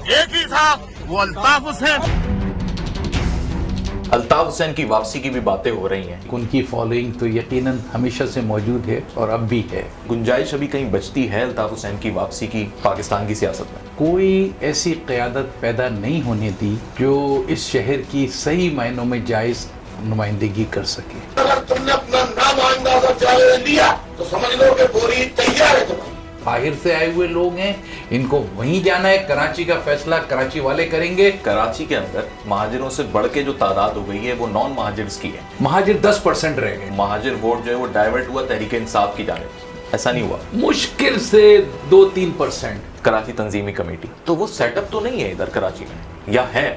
ایک ہی تھا، وہ الطاف حسین۔ الطاف حسین کی واپسی کی بھی باتیں ہو رہی ہیں، ان کی فالوئنگ تو یقیناً ہمیشہ سے موجود ہے اور اب بھی ہے۔ گنجائش ابھی کہیں بچتی ہے الطاف حسین کی واپسی کی پاکستان کی سیاست میں؟ کوئی ایسی قیادت پیدا نہیں ہونے دی جو اس شہر کی صحیح معنوں میں جائز نمائندگی کر سکے۔ اگر تم نے اپنا نامائندہ اگر چاہے لیا تو سمجھ لو کہ پوری تیار ہے تمہاری۔ باہر سے آئے ہوئے لوگ ہیں، ان کو وہیں جانا ہے، کراچی کا فیصلہ کراچی والے کریں گے۔ کراچی کے اندر مہاجروں سے بڑھ کے جو تعداد ہو گئی ہے وہ نان مہاجرز کی ہے۔ مہاجر 10% رہ گئے، مہاجر ووٹ جو ہے وہ ڈائیورٹ ہوا تحریک انصاف کی جانب، ایسا نہیں ہوا؟ مشکل سے 2-3%۔ کراچی تنظیمی کمیٹی تو وہ سیٹ اپ تو نہیں ہے ادھر کراچی میں، یا ہے؟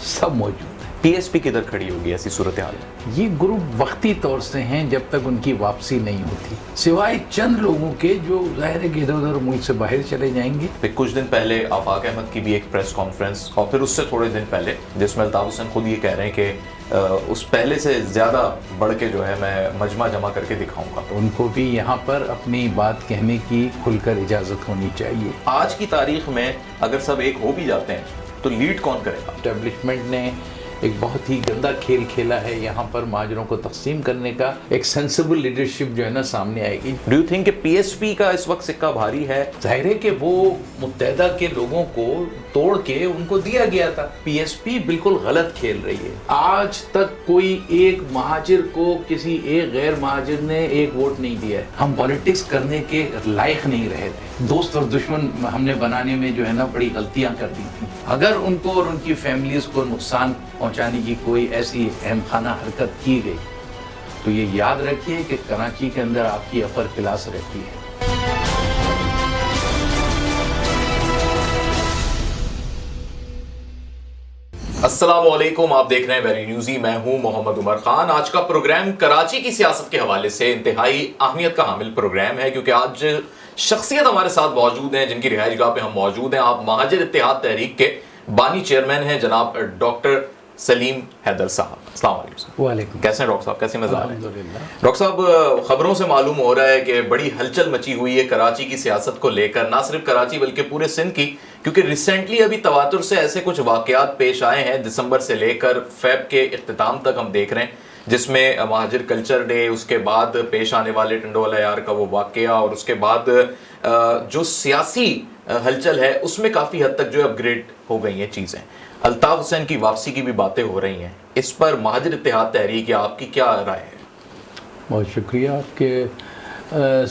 سب موجود ہے۔ پی ایس پی کدھر کھڑی ہوگی ایسی صورتحال میں؟ یہ گروپ وقتی طور سے ہیں جب تک ان کی واپسی نہیں ہوتی، سوائے چند لوگوں کے جو ظاہر ہے کہ ادھر ادھر ملک سے باہر چلے جائیں گے۔ پھر کچھ دن پہلے آفاق احمد کی بھی ایک پریس کانفرنس، اور پھر اس سے تھوڑے دن پہلے جس میں الطاف حسین خود یہ کہہ رہے ہیں کہ اس پہلے سے زیادہ بڑھ کے جو ہے میں مجمع جمع کر کے دکھاؤں گا۔ ان کو بھی یہاں پر اپنی بات کہنے کی کھل کر اجازت ہونی چاہیے۔ آج کی تاریخ میں اگر سب ایک ہو بھی جاتے ہیں تو لیڈ کون کرے گا؟ اسٹیبلشمنٹ نے ایک بہت ہی گندا کھیل کھیلا ہے یہاں پر مہاجروں کو تقسیم کرنے کا۔ ایک سینسیبل لیڈرشپ جو ہے نا سامنے آئے گی۔ ڈو یو تھنک کہ پی ایس پی کا اس وقت سکہ بھاری ہے؟ ظاہر ہے کہ وہ متحدہ کے لوگوں کو توڑ کے ان کو دیا گیا تھا۔ پی ایس پی بالکل غلط کھیل رہی ہے۔ آج تک کوئی ایک مہاجر کو کسی ایک غیر مہاجر نے ایک ووٹ نہیں دیا ہے۔ ہم پالیٹکس کرنے کے لائق نہیں رہے تھے۔ دوست اور دشمن ہم نے بنانے میں جو ہے نا بڑی غلطیاں کر دی تھیں۔ اگر ان کو اور ان کی فیملیز کو نقصان پہنچانے کی کوئی ایسی اہم خانہ حرکت کی گئی تو یہ یاد رکھیے کہ کراچی کے اندر آپ کی اپر کلاس رہتی ہے۔ السلام علیکم، آپ دیکھ رہے ہیں ویری نیوزی، میں ہوں محمد عمر خان۔ آج کا پروگرام کراچی کی سیاست کے حوالے سے انتہائی اہمیت کا حامل پروگرام ہے، کیونکہ آج شخصیت ہمارے ساتھ موجود ہیں جن کی رہائش گاہ پہ ہم موجود ہیں۔ آپ مہاجر اتحاد تحریک کے بانی چیئرمین ہیں جناب ڈاکٹر سلیم حیدر صاحب۔ السلام علیکم۔ وعلیکم۔ کیسے ہیں ڈاکٹر صاحب، کیسے مزاج ہیں؟ الحمدللہ۔ ڈاکٹر صاحب، خبروں سے معلوم ہو رہا ہے کہ بڑی ہلچل مچی ہوئی ہے کراچی کی سیاست کو لے کر، نہ صرف کراچی بلکہ پورے سندھ کی، کیونکہ ریسنٹلی ابھی تواتر سے ایسے کچھ واقعات پیش آئے ہیں دسمبر سے لے کر فیب کے اختتام تک ہم دیکھ رہے ہیں، جس میں مہاجر کلچر ڈے، اس کے بعد پیش آنے والے ٹنڈوالہ یار کا وہ واقعہ، اور اس کے بعد جو سیاسی ہلچل ہے اس میں کافی حد تک جو اپ گریڈ ہو گئی ہیں چیزیں۔ الطاف حسین کی واپسی کی بھی باتیں ہو رہی ہیں، اس پر مہاجر اتحاد تحریک یا آپ کی کیا رائے ہے؟ بہت شکریہ آپ کے۔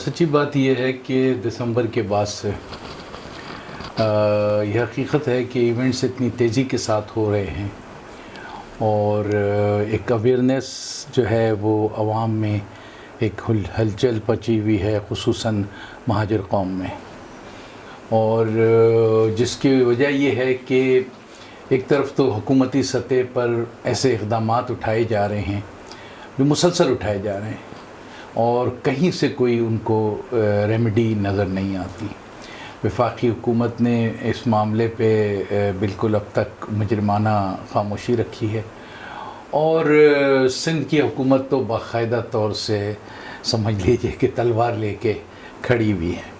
سچی بات یہ ہے کہ دسمبر کے بعد سے یہ حقیقت ہے کہ ایونٹس اتنی تیزی کے ساتھ ہو رہے ہیں اور ایک اویئرنیس جو ہے وہ عوام میں ایک ہلچل پچی ہوئی ہے، خصوصاً مہاجر قوم میں، اور جس کی وجہ یہ ہے کہ ایک طرف تو حکومتی سطح پر ایسے اقدامات اٹھائے جا رہے ہیں جو مسلسل اٹھائے جا رہے ہیں اور کہیں سے کوئی ان کو ریمیڈی نظر نہیں آتی۔ وفاقی حکومت نے اس معاملے پہ بالکل اب تک مجرمانہ خاموشی رکھی ہے، اور سندھ کی حکومت تو باقاعدہ طور سے سمجھ لیجئے کہ تلوار لے کے کھڑی ہوئی ہے۔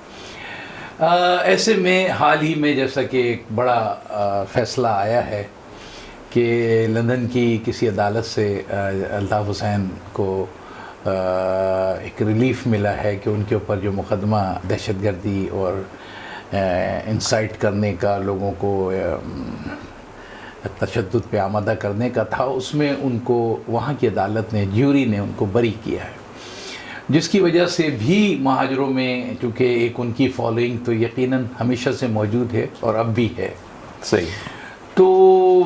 ایسے میں حال ہی میں جیسا کہ ایک بڑا فیصلہ آیا ہے کہ لندن کی کسی عدالت سے الطاف حسین کو ایک ریلیف ملا ہے کہ ان کے اوپر جو مقدمہ دہشت گردی اور انسائٹ کرنے کا، لوگوں کو تشدد پہ آمادہ کرنے کا تھا، اس میں ان کو وہاں کی عدالت نے، جیوری نے ان کو بری کیا ہے، جس کی وجہ سے بھی مہاجروں میں، چونکہ ایک ان کی فالوئنگ تو یقیناً ہمیشہ سے موجود ہے اور اب بھی ہے۔ صحیح۔ تو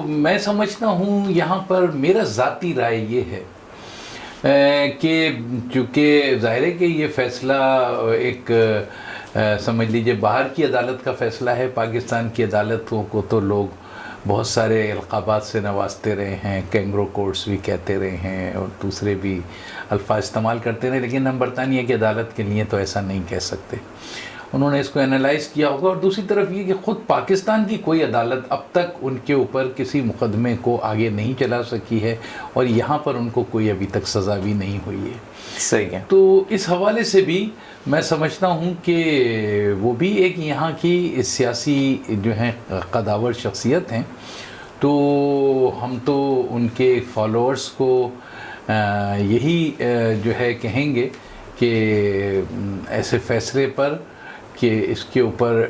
میں سمجھتا ہوں یہاں پر میرا ذاتی رائے یہ ہے کہ چونکہ ظاہر ہے کہ یہ فیصلہ ایک سمجھ لیجئے باہر کی عدالت کا فیصلہ ہے، پاکستان کی عدالتوں کو تو لوگ بہت سارے القابات سے نوازتے رہے ہیں، کینگرو کورٹس بھی کہتے رہے ہیں اور دوسرے بھی الفاظ استعمال کرتے رہے، لیکن ہم برطانیہ کی عدالت کے لیے تو ایسا نہیں کہہ سکتے۔ انہوں نے اس کو انالائز کیا ہوگا. اور دوسری طرف یہ کہ خود پاکستان کی کوئی عدالت اب تک ان کے اوپر کسی مقدمے کو آگے نہیں چلا سکی ہے اور یہاں پر ان کو کوئی ابھی تک سزا بھی نہیں ہوئی ہے. صحیح ہے. تو اس حوالے سے بھی میں سمجھتا ہوں کہ وہ بھی ایک یہاں کی سیاسی جو ہیں قداور شخصیت ہیں. تو ہم تو ان کے فالوورز کو یہی جو ہے کہیں گے کہ ایسے فیصلے پر کہ اس کے اوپر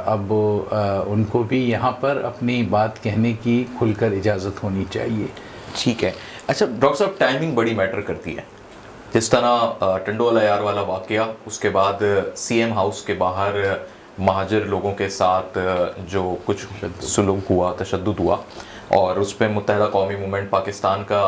اب ان کو بھی یہاں پر اپنی بات کہنے کی کھل کر اجازت ہونی چاہیے. ٹھیک ہے. اچھا ڈاکٹر صاحب، ٹائمنگ بڑی میٹر کرتی ہے. جس طرح ٹنڈو عیار والا واقعہ، اس کے بعد سی ایم ہاؤس کے باہر مہاجر لوگوں کے ساتھ جو کچھ سلوک ہوا، تشدد ہوا، اور اس پہ متحدہ قومی موومنٹ پاکستان کا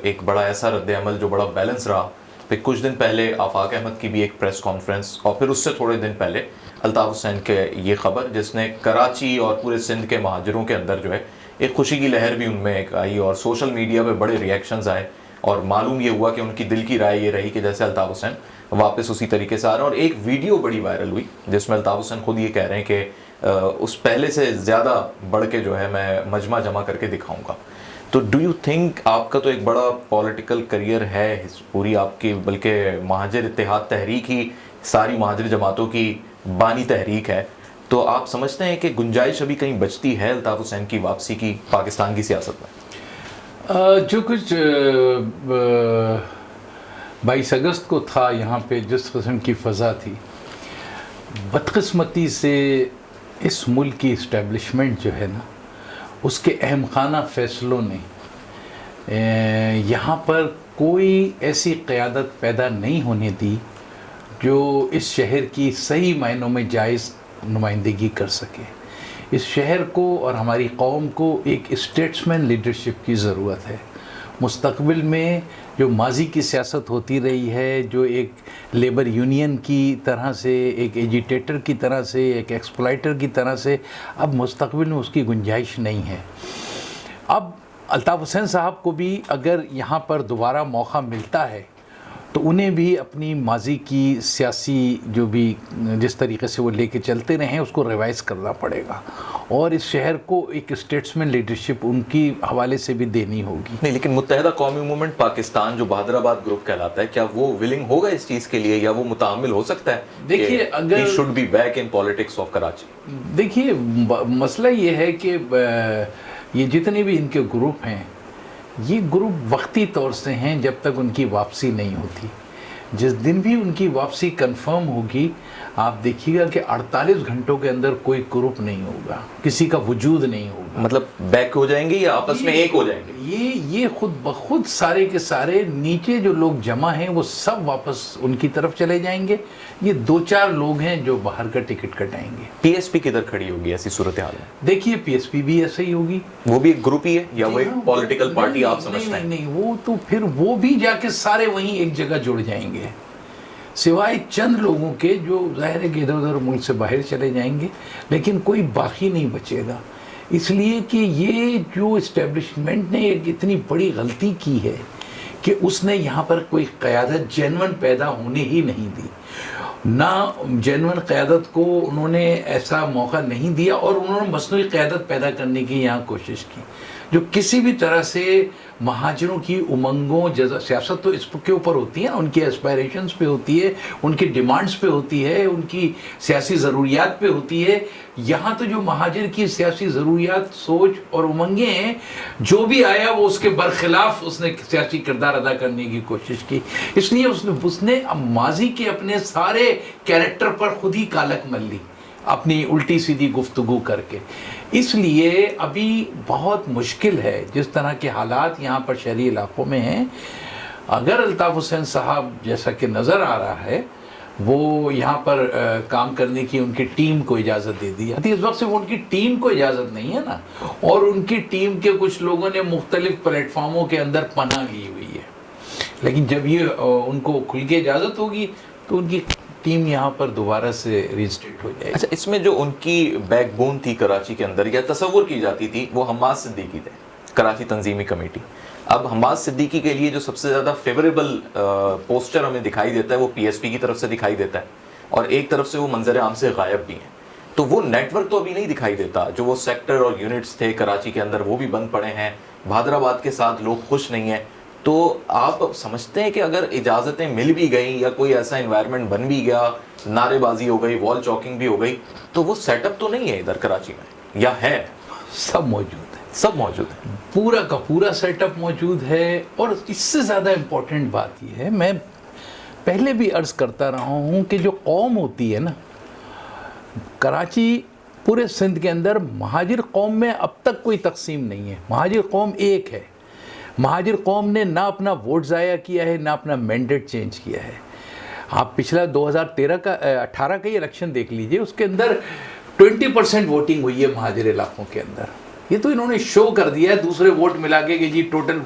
ایک بڑا ایسا رد عمل جو بڑا بیلنس رہا. پھر کچھ دن پہلے آفاق احمد کی بھی ایک پریس کانفرنس، اور پھر اس سے تھوڑے دن پہلے الطاف حسین کے یہ خبر جس نے کراچی اور پورے سندھ کے مہاجروں کے اندر جو ہے ایک خوشی کی لہر بھی ان میں ایک آئی، اور سوشل میڈیا پہ بڑے ریئیکشنز آئے، اور معلوم یہ ہوا کہ ان کی دل کی رائے یہ رہی کہ جیسے الطاف حسین واپس اسی طریقے سے آ رہے ہیں. اور ایک ویڈیو بڑی وائرل ہوئی جس میں الطاف حسین خود یہ کہہ رہے ہیں کہ اس پہلے سے زیادہ بڑھ کے جو ہے میں مجمع جمع کر کے دکھاؤں گا. تو ڈو یو تھنک، آپ کا تو ایک بڑا پولیٹیکل کریئر ہے پوری آپ کی، بلکہ مہاجر اتحاد تحریک ہی ساری مہاجر جماعتوں کی بانی تحریک ہے، تو آپ سمجھتے ہیں کہ گنجائش ابھی کہیں بچتی ہے الطاف حسین کی واپسی کی پاکستان کی سیاست میں؟ جو کچھ 22 اگست کو تھا یہاں پہ، جس قسم کی فضا تھی، بدقسمتی سے اس ملک کی اسٹیبلشمنٹ جو ہے نا، اس کے اہم خانہ فیصلوں نے یہاں پر کوئی ایسی قیادت پیدا نہیں ہونے دی جو اس شہر کی صحیح معنوں میں جائز نمائندگی کر سکے. اس شہر کو اور ہماری قوم کو ایک اسٹیٹسمین لیڈرشپ کی ضرورت ہے. مستقبل میں جو ماضی کی سیاست ہوتی رہی ہے، جو ایک لیبر یونین کی طرح سے، ایک ایجیٹیٹر کی طرح سے، ایک ایکسپلائٹر کی طرح سے، اب مستقبل میں اس کی گنجائش نہیں ہے. اب الطاف حسین صاحب کو بھی اگر یہاں پر دوبارہ موقع ملتا ہے تو انہیں بھی اپنی ماضی کی سیاسی جو بھی جس طریقے سے وہ لے کے چلتے رہے ہیں اس کو ریوائز کرنا پڑے گا، اور اس شہر کو ایک اسٹیٹسمین لیڈرشپ ان کی حوالے سے بھی دینی ہوگی. نہیں، لیکن متحدہ قومی موومنٹ پاکستان جو بہادر آباد گروپ کہلاتا ہے، کیا وہ ولنگ ہوگا اس چیز کے لیے، یا وہ متعامل ہو سکتا ہے؟ دیکھیے، اگر he should be back in politics of Karachi. دیکھیے مسئلہ یہ ہے کہ یہ جتنے بھی ان کے گروپ ہیں، یہ گروپ وقتی طور سے ہیں جب تک ان کی واپسی نہیں ہوتی. جس دن بھی ان کی واپسی کنفرم ہوگی، آپ دیکھیے گا کہ 48 گھنٹوں کے اندر کوئی گروپ نہیں ہوگا، کسی کا وجود نہیں ہوگا. مطلب بیک ہو جائیں گے یا آپس میں ایک ہو جائیں گے؟ یہ خود بخود سارے کے سارے نیچے جو لوگ جمع ہیں وہ سب واپس ان کی طرف چلے جائیں گے. یہ 2-4 لوگ ہیں جو باہر کا ٹکٹ کٹائیں گے. پی ایس پی کدھر کھڑی ہوگی ایسی صورتحال میں؟ دیکھیے پی ایس پی بھی ایسے ہی ہوگی. وہ بھی ایک گروپ ہی ہے یا وہ ایک پولیٹیکل پارٹی آپ سمجھتے ہیں؟ نہیں، وہ تو پھر وہ بھی جا کے سارے وہیں ایک جگہ جڑ جائیں گے، سوائے چند لوگوں کے جو ظاہر ہے کہ ادھر ادھر ملک سے باہر چلے جائیں گے، لیکن کوئی باقی نہیں بچے گا. اس لیے کہ یہ جو اسٹیبلشمنٹ نے ایک اتنی بڑی غلطی کی ہے کہ اس نے یہاں پر کوئی قیادت جینون پیدا ہونے ہی نہیں دی. نہ جینون قیادت کو انہوں نے ایسا موقع نہیں دیا، اور انہوں نے مصنوعی قیادت پیدا کرنے کی یہاں کوشش کی جو کسی بھی طرح سے مہاجروں کی امنگوں سیاست تو اس کے اوپر ہوتی ہے، ان کی اسپائریشنز پہ ہوتی ہے، ان کی ڈیمانڈز پہ ہوتی ہے، ان کی سیاسی ضروریات پہ ہوتی ہے. یہاں تو جو مہاجر کی سیاسی ضروریات، سوچ اور امنگیں ہیں، جو بھی آیا وہ اس کے برخلاف اس نے سیاسی کردار ادا کرنے کی کوشش کی. اس لیے اس نے ماضی کے اپنے سارے کیریکٹر پر خود ہی کالک مل لی اپنی الٹی سیدھی گفتگو کر کے. اس لیے ابھی بہت مشکل ہے جس طرح کے حالات یہاں پر شہری علاقوں میں ہیں. اگر الطاف حسین صاحب جیسا کہ نظر آ رہا ہے وہ یہاں پر کام کرنے کی ان کی ٹیم کو اجازت دے دی جاتی، اس وقت سے وہ ان کی ٹیم کو اجازت نہیں ہے نا، اور ان کی ٹیم کے کچھ لوگوں نے مختلف پلیٹ فارموں کے اندر پناہ لی ہوئی ہے. لیکن جب یہ ان کو کھل کے اجازت ہوگی تو ان کی ٹیم یہاں پر دوبارہ سے ریسٹیٹ ہو جائے گی. اچھا، اس میں جو ان کی بیک بون تھی کراچی کے اندر یا تصور کی جاتی تھی، وہ حماد صدیقی تھے، کراچی تنظیمی کمیٹی. اب حماد صدیقی کے لیے جو سب سے زیادہ فیوریبل پوسچر ہمیں دکھائی دیتا ہے وہ پی ایس پی کی طرف سے دکھائی دیتا ہے. اور ایک طرف سے وہ منظر عام سے غائب بھی ہیں. تو وہ نیٹ ورک تو ابھی نہیں دکھائی دیتا. جو وہ سیکٹر اور یونٹس تھے کراچی کے اندر وہ بھی بند پڑے ہیں. بہادر آباد کے ساتھ لوگ خوش نہیں ہیں. تو آپ سمجھتے ہیں کہ اگر اجازتیں مل بھی گئیں یا کوئی ایسا انوائرمنٹ بن بھی گیا, نعرے بازی ہو گئی, وال چاکنگ بھی ہو گئی, تو وہ سیٹ اپ تو نہیں ہے ادھر کراچی میں, یا ہے؟ سب موجود ہے, سب موجود ہے, پورا کا پورا سیٹ اپ موجود ہے. اور اس سے زیادہ امپورٹنٹ بات یہ ہے, میں پہلے بھی عرض کرتا رہا ہوں کہ جو قوم ہوتی ہے نا, کراچی پورے سندھ کے اندر مہاجر قوم میں اب تک کوئی تقسیم نہیں ہے. مہاجر قوم ایک ہے. مہاجر قوم نے نہ اپنا ووٹ ضائع کیا ہے نہ اپنا مینڈیٹ چینج کیا ہے. آپ پچھلا 2018 کا ہی الیکشن دیکھ لیجئے, اس کے اندر 20% ووٹنگ ہوئی ہے مہاجر علاقوں کے اندر. یہ تو انہوں نے شو کر دیا ہے دوسرے ووٹ ملا کے کہ جی ٹوٹل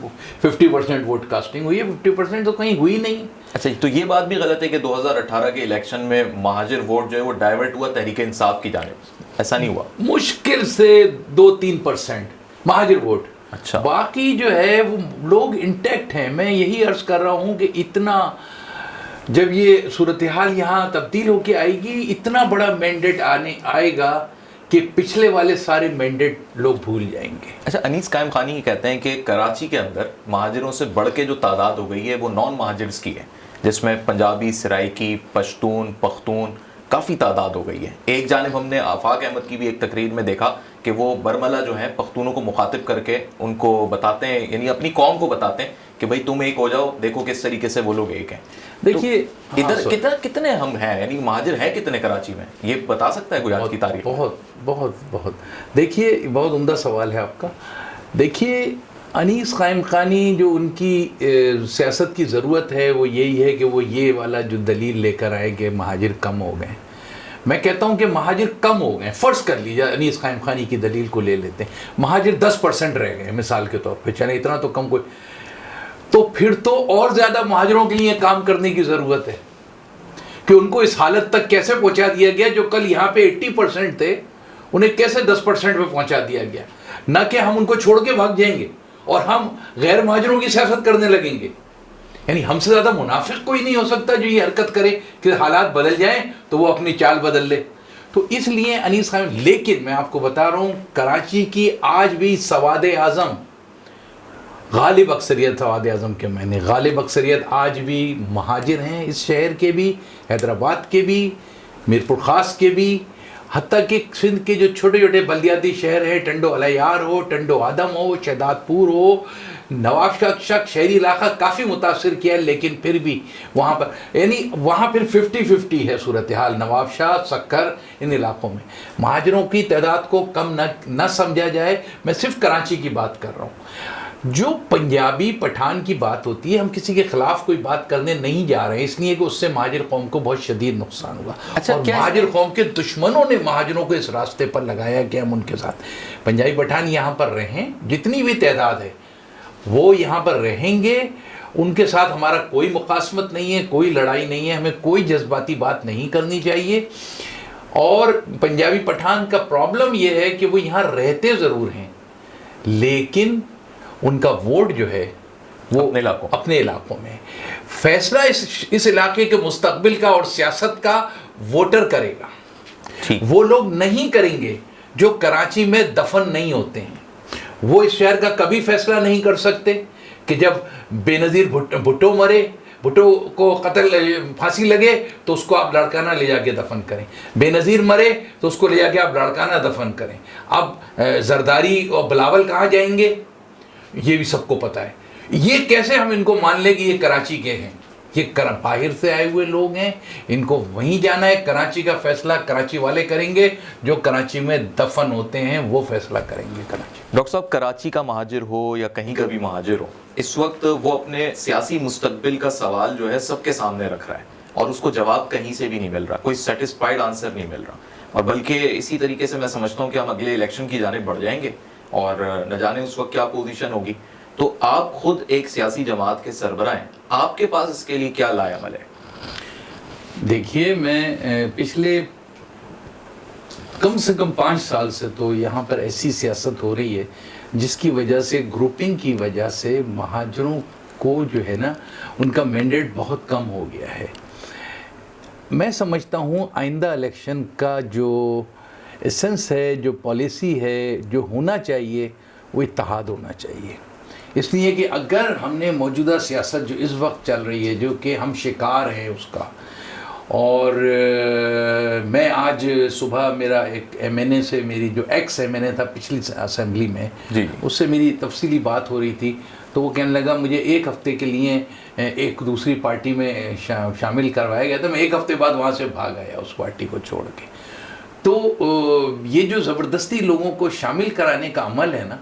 50% ووٹ کاسٹنگ ہوئی ہے. 50% تو کہیں ہوئی نہیں. اچھا, تو یہ بات بھی غلط ہے کہ 2018 کے الیکشن میں مہاجر ووٹ جو ہے وہ ڈائیورٹ ہوا تحریک انصاف کی جانب, ایسا نہیں ہوا؟ مشکل سے 2-3% مہاجر ووٹ. اچھا, باقی جو ہے وہ لوگ انٹیکٹ ہیں. میں یہی عرض کر رہا ہوں کہ اتنا جب یہ صورتحال یہاں تبدیل ہو کے آئے گی, اتنا بڑا مینڈیٹ آئے گا کہ پچھلے والے سارے مینڈیٹ لوگ بھول جائیں گے. اچھا, انیس قائم خانی یہ کہتے ہیں کہ کراچی کے اندر مہاجروں سے بڑھ کے جو تعداد ہو گئی ہے وہ نان مہاجرز کی ہے, جس میں پنجابی, سرائکی, پشتون, پختون کافی تعداد ہو گئی ہے. ایک جانب ہم نے آفاق احمد کی بھی ایک تقریر میں دیکھا کہ وہ برملہ جو ہیں پختونوں کو مخاطب کر کے ان کو بتاتے ہیں, یعنی اپنی قوم کو بتاتے ہیں کہ بھئی تم ایک ہو جاؤ, دیکھو کس طریقے سے وہ لوگ ایک ہیں. دیکھیے ادھر کتنے ہم ہیں, یعنی مہاجر ہیں کتنے کراچی میں, یہ بتا سکتا ہے کوئی آج کی تاریخ؟ بہت دیکھیے, بہت عمدہ سوال ہے آپ کا. دیکھیے, انیس قائم خانی جو ان کی سیاست کی ضرورت ہے وہ یہی ہے کہ وہ یہ والا جو دلیل لے کر آئے کہ مہاجر کم ہو گئے. میں کہتا ہوں کہ مہاجر کم ہو گئے. فرض کر لیجیے انیس قائم خانی کی دلیل کو لے لیتے ہیں, مہاجر 10% رہ گئے مثال کے طور پہ, چلیں اتنا تو کم کوئی, تو پھر تو اور زیادہ مہاجروں کے لیے کام کرنے کی ضرورت ہے کہ ان کو اس حالت تک کیسے پہنچا دیا گیا جو کل یہاں پہ 80% تھے انہیں کیسے 10% پہ پہنچا دیا گیا. نہ کہ ہم ان کو چھوڑ کے بھاگ جائیں گے اور ہم غیر مہاجروں کی سیاست کرنے لگیں گے. یعنی ہم سے زیادہ منافق کوئی نہیں ہو سکتا جو یہ حرکت کرے کہ حالات بدل جائیں تو وہ اپنی چال بدل لے. تو اس لیے انیس خان, لیکن میں آپ کو بتا رہا ہوں کراچی کی آج بھی سواد اعظم, غالب اکثریت سواد اعظم کے معنی غالب اکثریت آج بھی مہاجر ہیں. اس شہر کے بھی, حیدرآباد کے بھی, میرپور خاص کے بھی, حتیٰ کہ سندھ کے جو چھوٹے چھوٹے بلدیاتی شہر ہیں, ٹنڈو علیار ہو, ٹنڈو آدم ہو, شہداد پور ہو, نواب شاہ شہری علاقہ کافی متاثر کیا ہے, لیکن پھر بھی وہاں پر یعنی وہاں پھر 50-50 ہے صورتحال. نواب شاہ, سکر, ان علاقوں میں مہاجروں کی تعداد کو کم نہ سمجھا جائے. میں صرف کراچی کی بات کر رہا ہوں. جو پنجابی پٹھان کی بات ہوتی ہے, ہم کسی کے خلاف کوئی بات کرنے نہیں جا رہے ہیں, اس لیے کہ اس سے مہاجر قوم کو بہت شدید نقصان ہوا. اچھا, اور مہاجر قوم کے دشمنوں نے مہاجروں کو اس راستے پر لگایا کہ ہم ان کے ساتھ, پنجابی پٹھان یہاں پر رہیں, جتنی بھی تعداد ہے وہ یہاں پر رہیں گے, ان کے ساتھ ہمارا کوئی مقاسمت نہیں ہے, کوئی لڑائی نہیں ہے, ہمیں کوئی جذباتی بات نہیں کرنی چاہیے. اور پنجابی پٹھان کا پرابلم یہ ہے کہ وہ یہاں رہتے ضرور ہیں لیکن ان کا ووٹ جو ہے وہ اپنے علاقوں میں. فیصلہ اس علاقے کے مستقبل کا اور سیاست کا ووٹر کرے گا. وہ لوگ نہیں کریں گے جو کراچی میں دفن نہیں ہوتے ہیں. وہ اس شہر کا کبھی فیصلہ نہیں کر سکتے کہ جب بے نظیر بھٹو مرے, بھٹو کو قتل پھانسی لگے تو اس کو آپ لاڑکانہ لے جا کے دفن کریں, بے نظیر مرے تو اس کو لے جا کے آپ لاڑکانہ دفن کریں. اب زرداری اور بلاول کہاں جائیں گے یہ بھی سب کو پتہ ہے. یہ کیسے ہم ان کو مان لیں کہ یہ کراچی کے ہیں؟ یہ باہر سے آئے ہوئے لوگ ہیں, ان کو وہیں جانا ہے. کراچی کا فیصلہ کراچی والے کریں گے, جو کراچی میں دفن ہوتے ہیں وہ فیصلہ کریں گے کراچی. ڈاکٹر صاحب, کراچی کا مہاجر ہو یا کہیں کا بھی مہاجر ہو, اس وقت وہ اپنے سیاسی مستقبل کا سوال جو ہے سب کے سامنے رکھ رہا ہے اور اس کو جواب کہیں سے بھی نہیں مل رہا, کوئی سیٹسفائیڈ آنسر نہیں مل رہا. اور بلکہ اسی طریقے سے میں سمجھتا ہوں کہ ہم اگلے الیکشن کی جانب بڑھ جائیں گے اور نہ جانے اس وقت کیا پوزیشن ہوگی. تو آپ خود ایک سیاسی جماعت کے سربراہ ہیں, آپ کے پاس اس کے لیے کیا لائے عمل ہے؟ دیکھیے, میں پچھلے کم سے کم 5 سال سے تو یہاں پر ایسی سیاست ہو رہی ہے جس کی وجہ سے, گروپنگ کی وجہ سے مہاجروں کو جو ہے نا ان کا مینڈیٹ بہت کم ہو گیا ہے. میں سمجھتا ہوں آئندہ الیکشن کا جو ایسنس ہے، جو پالیسی ہے، جو ہونا چاہیے وہ اتحاد ہونا چاہیے. اس لیے کہ اگر ہم نے موجودہ سیاست جو اس وقت چل رہی ہے، جو کہ ہم شکار ہیں اس کا، اور میں آج صبح میرا ایک ایم این اے سے، میری جو ایکس ایم این اے تھا پچھلی اسمبلی میں، اس سے میری تفصیلی بات ہو رہی تھی، تو وہ کہنے لگا مجھے 1 ہفتے کے لیے ایک دوسری پارٹی میں شامل کروایا گیا تھا، میں 1 ہفتے بعد وہاں سے بھاگ آیا اس پارٹی کو چھوڑ کے. تو یہ جو زبردستی لوگوں کو شامل کرانے کا عمل ہے نا،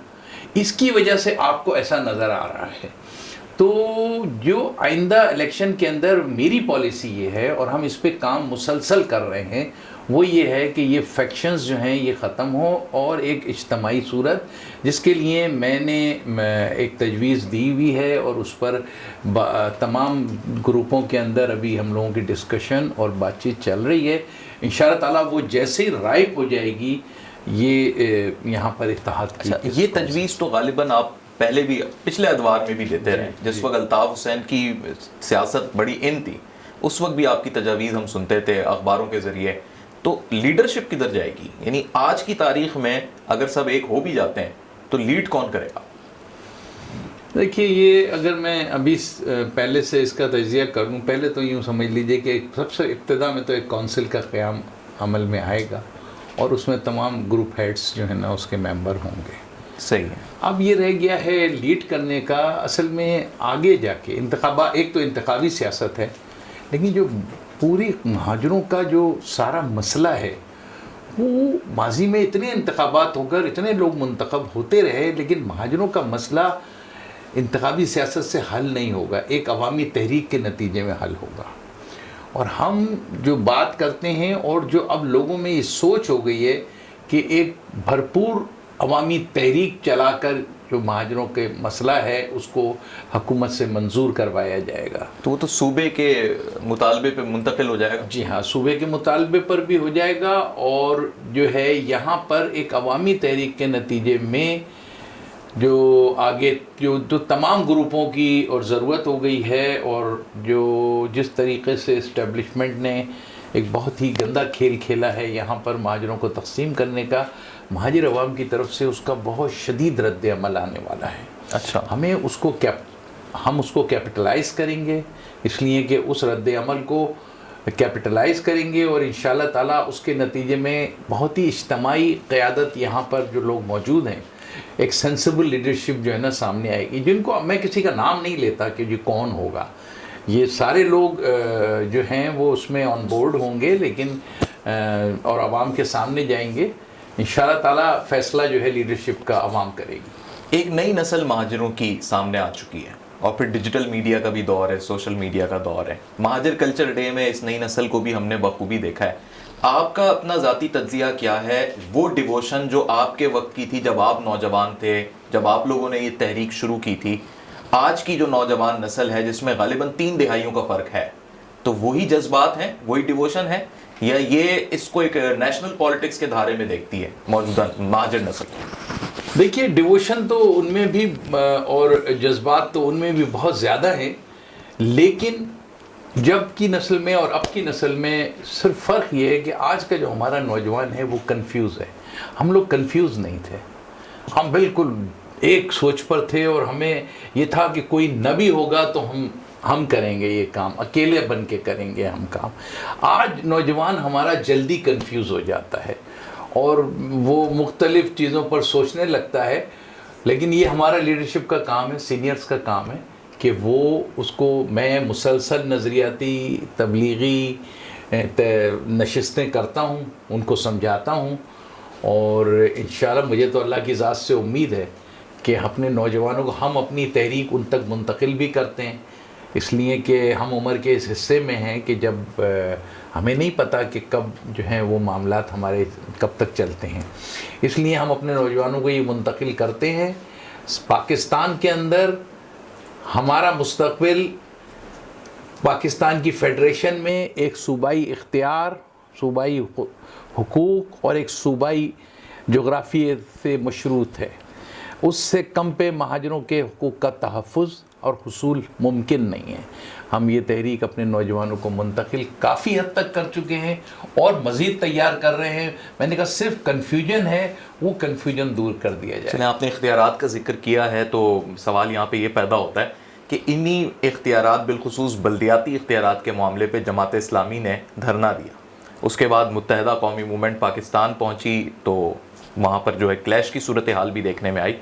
اس کی وجہ سے آپ کو ایسا نظر آ رہا ہے. تو جو آئندہ الیکشن کے اندر میری پالیسی یہ ہے، اور ہم اس پہ کام مسلسل کر رہے ہیں، وہ یہ ہے کہ یہ فیکشنز جو ہیں یہ ختم ہو، اور ایک اجتماعی صورت جس کے لیے میں نے ایک تجویز دی ہوئی ہے، اور اس پر تمام گروپوں کے اندر ابھی ہم لوگوں کی ڈسکشن اور بات چیت چل رہی ہے. انشاءاللہ تعالیٰ وہ جیسے ہی رائپ ہو جائے گی، یہ یہاں پر اتحاد کی. یہ تجویز تو غالباً آپ پہلے بھی پچھلے ادوار میں بھی دیتے رہے. جس وقت الطاف حسین کی سیاست بڑی ان تھی، اس وقت بھی آپ کی تجاویز ہم سنتے تھے اخباروں کے ذریعے. تو لیڈرشپ کدھر جائے گی؟ یعنی آج کی تاریخ میں اگر سب ایک ہو بھی جاتے ہیں تو لیڈ کون کرے گا؟ دیکھیے، یہ اگر میں ابھی پہلے سے اس کا تجزیہ کروں، پہلے تو یوں سمجھ لیجئے کہ سب سے ابتدا میں تو ایک کونسل کا قیام عمل میں آئے گا، اور اس میں تمام گروپ ہیڈز جو ہیں نا اس کے ممبر ہوں گے. صحیح ہے. اب یہ رہ گیا ہے لیڈ کرنے کا. اصل میں آگے جا کے ایک تو انتخابی سیاست ہے، لیکن جو پوری مہاجروں کا جو سارا مسئلہ ہے، وہ ماضی میں اتنے انتخابات ہو کر اتنے لوگ منتخب ہوتے رہے، لیکن مہاجروں کا مسئلہ انتخابی سیاست سے حل نہیں ہوگا، ایک عوامی تحریک کے نتیجے میں حل ہوگا. اور ہم جو بات کرتے ہیں، اور جو اب لوگوں میں یہ سوچ ہو گئی ہے کہ ایک بھرپور عوامی تحریک چلا کر جو مہاجروں کے مسئلہ ہے اس کو حکومت سے منظور کروایا جائے گا. تو وہ تو صوبے کے مطالبے پہ منتقل ہو جائے گا. جی ہاں، صوبے کے مطالبے پر بھی ہو جائے گا، اور جو ہے یہاں پر ایک عوامی تحریک کے نتیجے میں جو آگے جو تمام گروپوں کی اور ضرورت ہو گئی ہے، اور جو جس طریقے سے اسٹیبلشمنٹ نے ایک بہت ہی گندا کھیل کھیلا ہے یہاں پر مہاجروں کو تقسیم کرنے کا، مہاجر عوام کی طرف سے اس کا بہت شدید رد عمل آنے والا ہے. اچھا. ہم اس کو کیپٹلائز کریں گے، اس لیے کہ اس رد عمل کو کیپٹلائز کریں گے، اور انشاءاللہ تعالیٰ اس کے نتیجے میں بہت ہی اجتماعی قیادت یہاں پر جو لوگ موجود ہیں، ایک سینسیبل لیڈرشپ جو ہے نا سامنے آئے گی، جن کو میں کسی کا نام نہیں لیتا کہ یہ کون ہوگا. یہ سارے لوگ جو ہیں وہ اس میں آن بورڈ ہوں گے، لیکن اور عوام کے سامنے جائیں گے. انشاءاللہ تعالیٰ فیصلہ جو ہے لیڈرشپ کا عوام کرے گی. ایک نئی نسل مہاجروں کی سامنے آ چکی ہے، اور پھر ڈیجیٹل میڈیا کا بھی دور ہے، سوشل میڈیا کا دور ہے. مہاجر کلچر ڈے میں اس نئی نسل کو بھی ہم نے بخوبی دیکھا ہے. آپ کا اپنا ذاتی تجزیہ کیا ہے؟ وہ ڈیووشن جو آپ کے وقت کی تھی جب آپ نوجوان تھے، جب آپ لوگوں نے یہ تحریک شروع کی تھی، آج کی جو نوجوان نسل ہے جس میں غالباً 3 دہائیوں کا فرق ہے، تو وہی جذبات ہیں، وہی ڈیووشن ہے، یا یہ اس کو ایک نیشنل پالیٹکس کے دھارے میں دیکھتی ہے موجودہ مہاجر نسل؟ دیکھیے، ڈیووشن تو ان میں بھی اور جذبات تو ان میں بھی بہت زیادہ ہیں، لیکن جب کی نسل میں اور اب کی نسل میں صرف فرق یہ ہے کہ آج کا جو ہمارا نوجوان ہے وہ کنفیوز ہے. ہم لوگ کنفیوز نہیں تھے، ہم بالکل ایک سوچ پر تھے، اور ہمیں یہ تھا کہ کوئی نبی ہوگا تو ہم کریں گے یہ کام، اکیلے بن کے کریں گے ہم کام. آج نوجوان ہمارا جلدی کنفیوز ہو جاتا ہے، اور وہ مختلف چیزوں پر سوچنے لگتا ہے. لیکن یہ ہمارا لیڈرشپ کا کام ہے، سینئرز کا کام ہے کہ وہ اس کو، میں مسلسل نظریاتی تبلیغی نشستیں کرتا ہوں، ان کو سمجھاتا ہوں، اور انشاءاللہ مجھے تو اللہ کی ذات سے امید ہے کہ اپنے نوجوانوں کو ہم اپنی تحریک ان تک منتقل بھی کرتے ہیں. اس لیے کہ ہم عمر کے اس حصے میں ہیں کہ جب ہمیں نہیں پتہ کہ کب جو ہیں وہ معاملات ہمارے کب تک چلتے ہیں، اس لیے ہم اپنے نوجوانوں کو یہ منتقل کرتے ہیں. پاکستان کے اندر ہمارا مستقبل پاکستان کی فیڈریشن میں ایک صوبائی اختیار، صوبائی حقوق اور ایک صوبائی جغرافیے سے مشروط ہے. اس سے کم پہ مہاجروں کے حقوق کا تحفظ اور حصول ممکن نہیں ہے. ہم یہ تحریک اپنے نوجوانوں کو منتقل کافی حد تک کر چکے ہیں اور مزید تیار کر رہے ہیں. میں نے کہا صرف کنفیوژن ہے، وہ کنفیوژن دور کر دیا جائے. چلیں، آپ نے اختیارات کا ذکر کیا ہے تو سوال یہاں پہ یہ پیدا ہوتا ہے کہ انہی اختیارات، بالخصوص بلدیاتی اختیارات کے معاملے پہ جماعت اسلامی نے دھرنا دیا. اس کے بعد متحدہ قومی موومنٹ پاکستان پہنچی تو وہاں پر جو ہے کلیش کی صورتحال بھی دیکھنے میں آئی.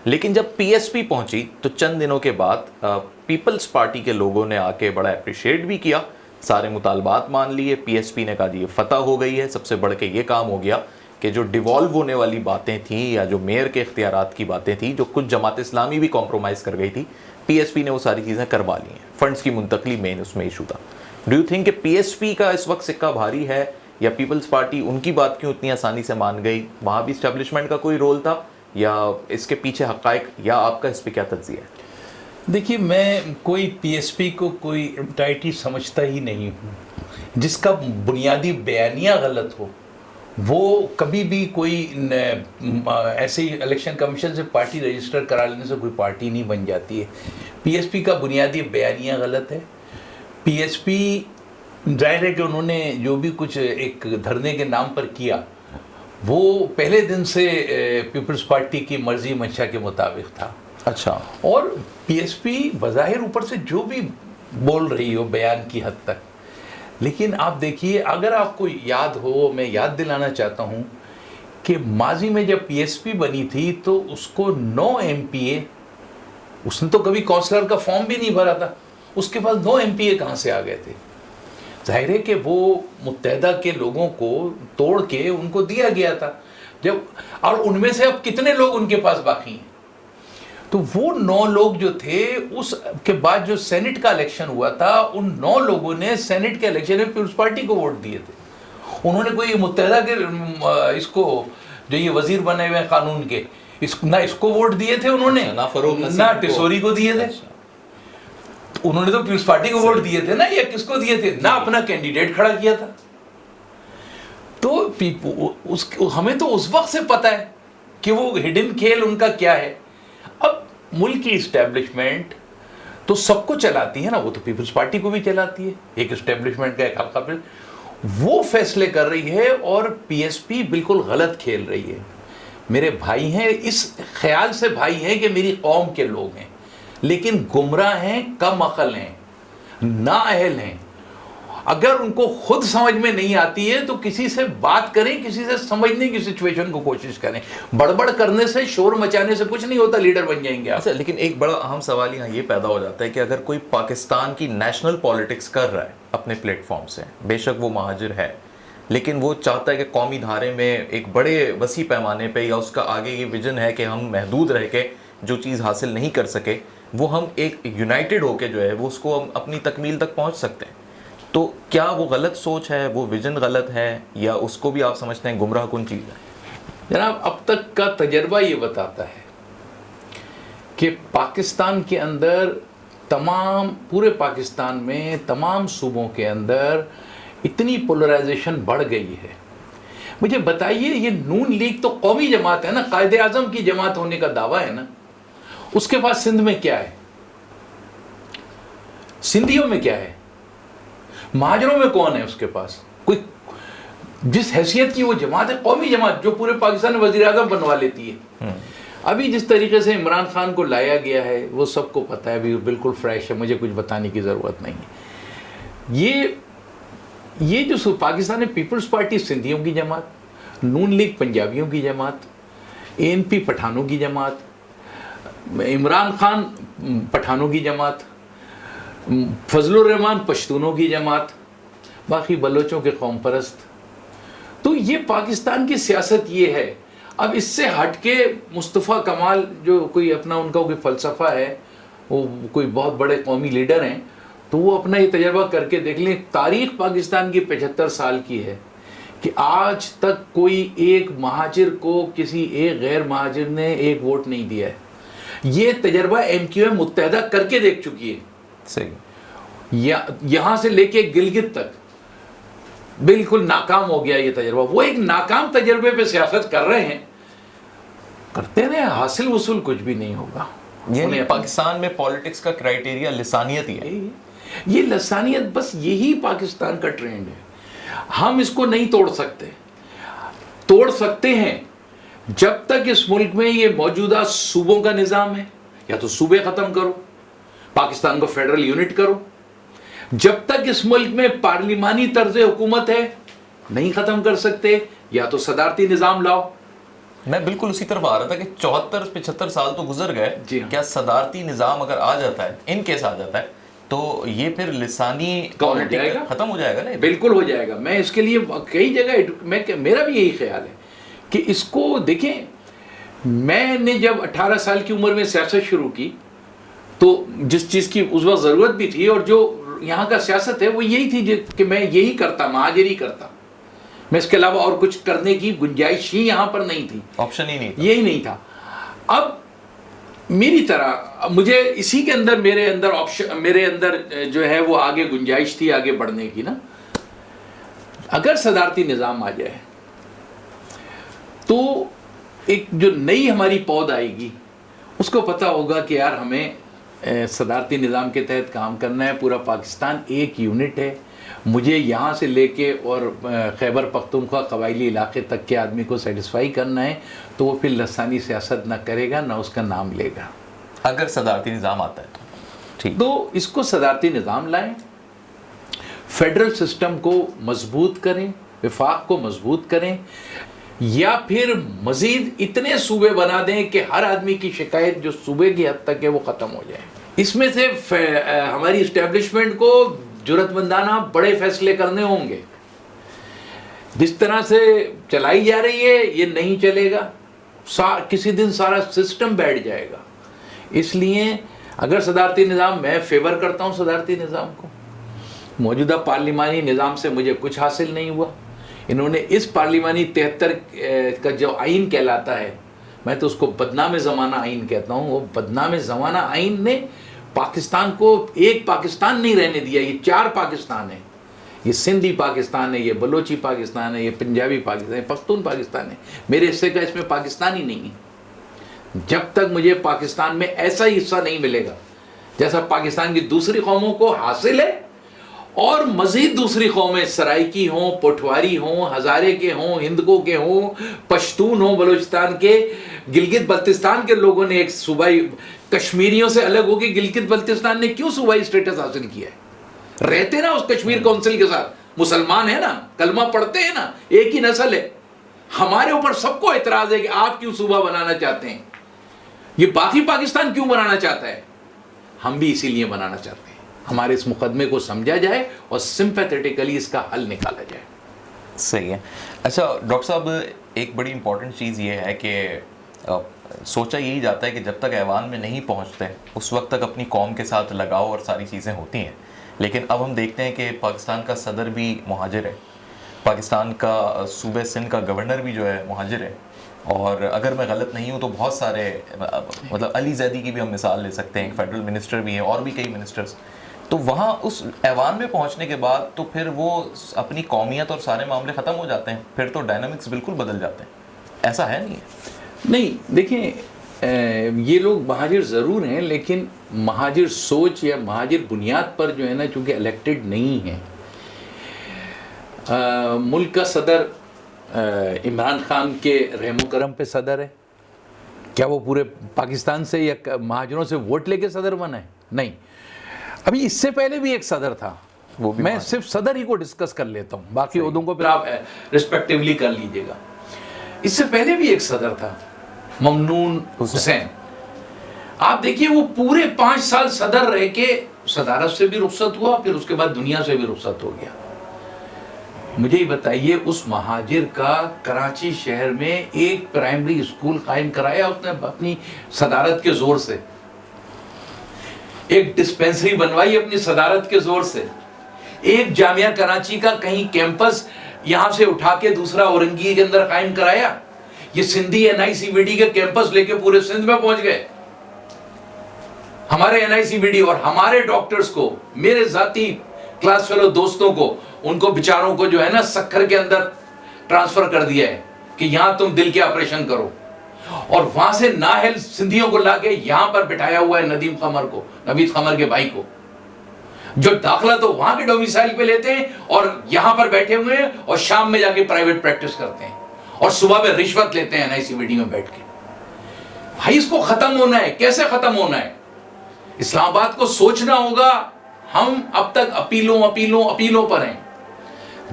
لیکن جب پی ایس پی پہنچی تو چند دنوں کے بعد پیپلز پارٹی کے لوگوں نے آ کے بڑا اپریشیٹ بھی کیا، سارے مطالبات مان لیے. پی ایس پی نے کہا جی یہ فتح ہو گئی ہے. سب سے بڑھ کے یہ کام ہو گیا کہ جو ڈیوالو ہونے والی باتیں تھیں یا جو میئر کے اختیارات کی باتیں تھیں، جو کچھ جماعت اسلامی بھی کمپرومائز کر گئی تھی، پی ایس پی نے وہ ساری چیزیں کروا لی ہیں. فنڈز کی منتقلی مین اس میں ایشو تھا. ڈو یو تھنک کہ پی ایس پی کا اس وقت سکہ بھاری ہے، یا پیپلز پارٹی ان کی بات کیوں اتنی آسانی سے مان گئی؟ وہاں بھی اسٹیبلشمنٹ کا کوئی رول تھا یا اس کے پیچھے حقائق، یا آپ کا اس پہ کیا تجزیہ ہے؟ دیکھیے، میں کوئی پی ایس پی کو کوئی انٹائٹی سمجھتا ہی نہیں ہوں. جس کا بنیادی بیانیہ غلط ہو وہ کبھی بھی کوئی ایسے ہی الیکشن کمیشن سے پارٹی رجسٹر کرا لینے سے کوئی پارٹی نہیں بن جاتی ہے. پی ایس پی کا بنیادی بیانیہ غلط ہے. پی ایس پی ظاہر ہے کہ انہوں نے جو بھی کچھ ایک دھرنے کے نام پر کیا وہ پہلے دن سے پیپلز پارٹی کی مرضی منشا کے مطابق تھا. اچھا. اور پی ایس پی بظاہر اوپر سے جو بھی بول رہی ہو بیان کی حد تک، لیکن آپ دیکھیے، اگر آپ کو یاد ہو، میں یاد دلانا چاہتا ہوں کہ ماضی میں جب پی ایس پی بنی تھی تو اس کو 9 ایم پی اے، اس نے تو کبھی کونسلر کا فارم بھی نہیں بھرا تھا، اس کے پاس 9 ایم پی اے کہاں سے آ گئے تھے؟ ظاہر ہے کہ وہ متحدہ کے لوگوں کو توڑ کے ان کو دیا گیا تھا. جب اور ان میں سے اب کتنے لوگ ان کے پاس باقی ہیں؟ تو وہ 9 لوگ جو تھے، اس کے بعد جو سینٹ کا الیکشن ہوا تھا، ان 9 لوگوں نے سینٹ کے الیکشن میں پیپلز پارٹی کو ووٹ دیے تھے. انہوں نے کوئی متحدہ کے اس کو جو یہ وزیر بنے ہوئے قانون کے، نہ اس کو ووٹ دیے تھے انہوں نے، نہ ٹیسوری کو دیے تھے. انہوں نے تو پیپلز پارٹی کو ووٹ دیے تھے نا، یا کس کو دیے تھے؟ نہ اپنا کینڈیڈیٹ کھڑا کیا تھا. تو ہمیں تو اس وقت سے پتہ ہے کہ وہ ہڈن کھیل ان کا کیا ہے. اب ملک کی اسٹیبلشمنٹ تو سب کو چلاتی ہے نا، وہ تو پیپلز پارٹی کو بھی چلاتی ہے. ایک اسٹیبلشمنٹ کا ایک حلقہ وہ فیصلے کر رہی ہے اور پی ایس پی بالکل غلط کھیل رہی ہے. میرے بھائی ہیں، اس خیال سے بھائی ہیں کہ میری قوم کے لوگ ہیں، لیکن گمراہ ہیں، کم عقل ہیں، نااہل ہیں. اگر ان کو خود سمجھ میں نہیں آتی ہے تو کسی سے بات کریں، کسی سے سمجھنے کی سچویشن کو کوشش کریں. بڑبڑ کرنے سے، شور مچانے سے کچھ نہیں ہوتا، لیڈر بن جائیں گے آپ. اچھا، لیکن ایک بڑا اہم سوال یہاں یہ پیدا ہو جاتا ہے کہ اگر کوئی پاکستان کی نیشنل پالیٹکس کر رہا ہے اپنے پلیٹ فارم سے، بے شک وہ مہاجر ہے، لیکن وہ چاہتا ہے کہ قومی دھارے میں ایک بڑے وسیع پیمانے پہ، یا اس کا آگے یہ ویژن ہے کہ ہم محدود رہ کے جو چیز حاصل نہیں کر سکے وہ ہم ایک یونائٹڈ ہو کے جو ہے وہ اس کو ہم اپنی تکمیل تک پہنچ سکتے ہیں. تو کیا وہ غلط سوچ ہے، وہ ویژن غلط ہے، یا اس کو بھی آپ سمجھتے ہیں گمراہ کن چیز ہے؟ جناب، اب تک کا تجربہ یہ بتاتا ہے کہ پاکستان کے اندر پورے پاکستان میں تمام صوبوں کے اندر اتنی پولرائزیشن بڑھ گئی ہے. مجھے بتائیے، یہ نون لیگ تو قومی جماعت ہے نا، قائد اعظم کی جماعت ہونے کا دعویٰ ہے نا، اس کے پاس سندھ میں کیا ہے؟ سندھیوں میں کیا ہے؟ مہاجروں میں کون ہے اس کے پاس؟ کوئی جس حیثیت کی وہ جماعت ہے، قومی جماعت، جو پورے پاکستان میں وزیر اعظم بنوا لیتی ہے. ابھی جس طریقے سے عمران خان کو لایا گیا ہے وہ سب کو پتہ ہے، ابھی بالکل فریش ہے، مجھے کچھ بتانے کی ضرورت نہیں ہے. یہ جو پاکستان میں پیپلز پارٹی سندھیوں کی جماعت، نون لیگ پنجابیوں کی جماعت، اے این پی پٹھانوں کی جماعت، عمران خان پٹھانوں کی جماعت، فضل الرحمان پشتونوں کی جماعت، باقی بلوچوں کے قوم پرست. تو یہ پاکستان کی سیاست یہ ہے. اب اس سے ہٹ کے مصطفیٰ کمال جو کوئی اپنا ان کا کوئی فلسفہ ہے، وہ کوئی بہت بڑے قومی لیڈر ہیں، تو وہ اپنا یہ تجربہ کر کے دیکھ لیں. تاریخ پاکستان کی 75 سال کی ہے کہ آج تک کوئی ایک مہاجر کو کسی ایک غیر مہاجر نے ایک ووٹ نہیں دیا ہے. یہ تجربہ ایم کیو ایم متحدہ کر کے دیکھ چکی ہے. صحیح. یہاں سے لے کے گلگت تک بالکل ناکام ہو گیا یہ تجربہ. وہ ایک ناکام تجربے پہ سیاست کر رہے ہیں، کرتے رہے، حاصل وصول کچھ بھی نہیں ہوگا. یعنی پاکستان میں پالیٹکس کا کرائیٹیریا لسانیت ہی ہے. یہ لسانیت بس یہی پاکستان کا ٹرینڈ ہے. ہم اس کو نہیں توڑ سکتے. توڑ سکتے ہیں جب تک اس ملک میں یہ موجودہ صوبوں کا نظام ہے. یا تو صوبے ختم کرو, پاکستان کو فیڈرل یونٹ کرو. جب تک اس ملک میں پارلیمانی طرز حکومت ہے, نہیں ختم کر سکتے, یا تو صدارتی نظام لاؤ. میں بالکل اسی طرف آ رہا تھا کہ 74-75 سال تو گزر گئے. کیا صدارتی نظام اگر آ جاتا ہے, ان کیس آ جاتا ہے, تو یہ پھر لسانی ختم ہو جائے گا نا؟ بالکل ہو جائے گا. میں اس کے لیے کئی جگہ میرا بھی یہی خیال ہے کہ اس کو دیکھیں. میں نے جب 18 سال کی عمر میں سیاست شروع کی تو جس چیز کی اس وقت ضرورت بھی تھی, اور جو یہاں کا سیاست ہے وہ یہی تھی کہ میں یہی کرتا, مہاجری کرتا. میں اس کے علاوہ اور کچھ کرنے کی گنجائش ہی یہاں پر نہیں تھی, آپشن ہی نہیں, یہی نہیں تھا. اب میری طرح مجھے اسی کے اندر میرے اندر جو ہے وہ آگے گنجائش تھی آگے بڑھنے کی نا. اگر صدارتی نظام آ جائے تو ایک جو نئی ہماری پود آئے گی اس کو پتہ ہوگا کہ یار ہمیں صدارتی نظام کے تحت کام کرنا ہے. پورا پاکستان ایک یونٹ ہے. مجھے یہاں سے لے کے اور خیبر پختونخوا قبائلی علاقے تک کے آدمی کو سیٹسفائی کرنا ہے, تو وہ پھر لسانی سیاست نہ کرے گا, نہ اس کا نام لے گا. اگر صدارتی نظام آتا ہے تو ٹھیک. تو اس کو صدارتی نظام لائیں, فیڈرل سسٹم کو مضبوط کریں, وفاق کو مضبوط کریں, یا پھر مزید اتنے صوبے بنا دیں کہ ہر آدمی کی شکایت جو صوبے کی حد تک ہے وہ ختم ہو جائے. اس میں سے ہماری اسٹیبلشمنٹ کو جرأت مندانہ بڑے فیصلے کرنے ہوں گے. جس طرح سے چلائی جا رہی ہے یہ نہیں چلے گا, کسی دن سارا سسٹم بیٹھ جائے گا. اس لیے اگر صدارتی نظام, میں فیور کرتا ہوں صدارتی نظام کو. موجودہ پارلیمانی نظام سے مجھے کچھ حاصل نہیں ہوا. انہوں نے اس پارلیمانی 73 کا جو آئین کہلاتا ہے, میں تو اس کو بدنام زمانہ آئین کہتا ہوں, وہ بدنام زمانہ آئین نے پاکستان کو ایک پاکستان نہیں رہنے دیا. یہ 4 پاکستان ہیں. یہ سندھی پاکستان ہے, یہ بلوچی پاکستان ہے, یہ پنجابی پاکستان ہے, پختون پاکستان ہے. میرے حصے کا اس میں پاکستان ہی نہیں ہے. جب تک مجھے پاکستان میں ایسا ہی حصہ نہیں ملے گا جیسا پاکستان کی دوسری قوموں کو حاصل ہے, اور مزید دوسری قومیں سرائکی ہوں, پٹواری ہوں, ہزارے کے ہوں, ہندکو کے ہوں, پشتون ہوں, بلوچستان کے, گلگت بلتستان کے لوگوں نے ایک صوبائی, کشمیریوں سے الگ ہو کے گلگت بلتستان نے کیوں صوبائی اسٹیٹس حاصل کیا ہے؟ رہتے نا اس کشمیر کونسل کے ساتھ, مسلمان ہیں نا, کلمہ پڑھتے ہیں نا, ایک ہی نسل ہے. ہمارے اوپر سب کو اعتراض ہے کہ آپ کیوں صوبہ بنانا چاہتے ہیں, یہ باقی پاکستان کیوں بنانا چاہتا ہے. ہم بھی اسی لیے بنانا چاہتے ہیں. ہمارے اس مقدمے کو سمجھا جائے اور سمپیتھیٹیکلی اس کا حل نکالا جائے. صحیح ہے. اچھا ڈاکٹر صاحب, ایک بڑی امپورٹنٹ چیز یہ ہے کہ سوچا یہی جاتا ہے کہ جب تک ایوان میں نہیں پہنچتے اس وقت تک اپنی قوم کے ساتھ لگاؤ اور ساری چیزیں ہوتی ہیں. لیکن اب ہم دیکھتے ہیں کہ پاکستان کا صدر بھی مہاجر ہے, پاکستان کا صوبہ سندھ کا گورنر بھی جو ہے مہاجر ہے, اور اگر میں غلط نہیں ہوں تو بہت سارے, مطلب علی زیدی کی بھی ہم مثال لے سکتے ہیں, فیڈرل منسٹر بھی ہیں اور بھی کئی منسٹرز. تو وہاں اس ایوان میں پہنچنے کے بعد تو پھر وہ اپنی قومیت اور سارے معاملے ختم ہو جاتے ہیں, پھر تو ڈائنامکس بالکل بدل جاتے ہیں. ایسا ہے نہیں دیکھیں, یہ لوگ مہاجر ضرور ہیں, لیکن مہاجر سوچ یا مہاجر بنیاد پر جو ہے نا, چونکہ الیکٹڈ نہیں ہیں. ملک کا صدر عمران خان کے رحم و کرم پہ صدر ہے. کیا وہ پورے پاکستان سے یا مہاجروں سے ووٹ لے کے صدر بنا ہے؟ نہیں. ابھی اس سے پہلے بھی ایک صدر تھا, میں صرف صدر ہی کو ڈسکس کر لیتا ہوں, باقی عہدوں کو پھر آپ ریسپیکٹیولی کر لیجئے گا. اس سے پہلے بھی ایک صدر تھا, ممنون حسین. آپ دیکھیے وہ پورے 5 سال صدر رہ کے صدارت سے بھی رخصت ہوا, پھر اس کے بعد دنیا سے بھی رخصت ہو گیا. مجھے ہی بتائیے, اس مہاجر کا کراچی شہر میں ایک پرائمری اسکول قائم کرایا اس نے اپنی صدارت کے زور سے, ایک ڈسپینسری بنوائی اپنی صدارت کے زور سے, ایک جامعہ کراچی کا کہیں کیمپس یہاں سے اٹھا کے دوسرا اورنگی کے اندر قائم کرایا. یہ سندھی NICVD کے کیمپس لے کے پورے سندھ میں پہنچ گئے. ہمارے NICVD اور ہمارے ڈاکٹرز کو, میرے ذاتی کلاس فیلو دوستوں کو, ان کو بیچاروں کو جو ہے نا سکھر کے اندر ٹرانسفر کر دیا ہے کہ یہاں تم دل کے آپریشن کرو. اور وہاں سے نااہل سندھیوں کو لا کے یہاں پر بٹھایا ہوا ہے ندیم قمر کو، نوید قمر کے بھائی کو، جو داخلہ تو وہاں کے ڈومیسائل پہ لیتے ہیں اور یہاں پر بیٹھے ہوئے ہیں اور شام میں جا کے پرائیویٹ پریکٹس کرتے ہیں اور صبح میں رشوت لیتے ہیں NICVD میں بیٹھ کے۔ بھائی اس کو ختم ہونا ہے، کیسے ختم ہونا ہے؟ اسلام آباد کو سوچنا ہوگا۔ ہم اب تک اپیلوں پر ہیں۔